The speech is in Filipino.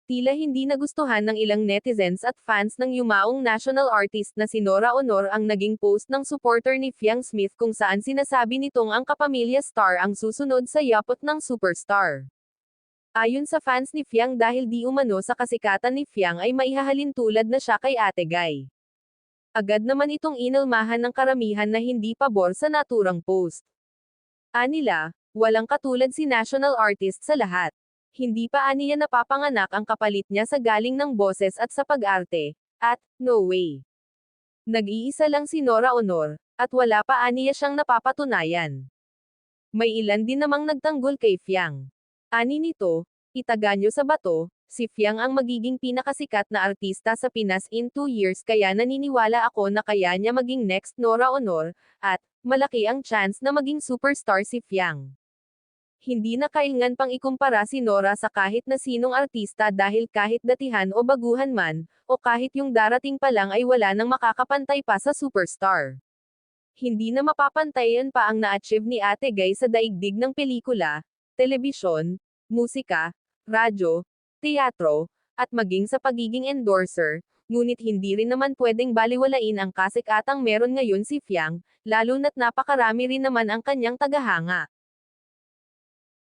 Tila hindi nagustuhan ng ilang netizens at fans ng yumaong national artist na si Nora Honor ang naging post ng supporter ni Fiang Smith kung saan sinasabi nitong ang kapamilya star ang susunod sa yapot ng superstar. Ayon sa fans ni Fiang dahil di umano sa kasikatan ni Fiang ay maihahalin tulad na siya kay Ate Guy. Agad naman itong inilmahan ng karamihan na hindi pabor sa naturang post. Anila, walang katulad si national artist sa lahat. Hindi pa aniya napapanganak ang kapalit niya sa galing ng boses at sa pag-arte, at, no way. Nag-iisa lang si Nora Honor, at wala pa aniya siyang napapatunayan. May ilan din namang nagtanggol kay Fiang. Ani nito, itaga nyo sa bato, si Fiang ang magiging pinakasikat na artista sa Pinas in 2 years kaya naniniwala ako na kaya niya maging next Nora Honor, at, malaki ang chance na maging superstar si Fiang. Hindi na kailangan pang ikumpara si Nora sa kahit na sinong artista dahil kahit datihan o baguhan man, o kahit yung darating pa lang ay wala nang makakapantay pa sa superstar. Hindi na mapapantayan pa ang na-achieve ni Ate Guy sa daigdig ng pelikula, telebisyon, musika, radyo, teatro, at maging sa pagiging endorser, ngunit hindi rin naman pwedeng baliwalain ang kasikatang meron ngayon si Fiang, lalo na't napakarami rin naman ang kanyang tagahanga.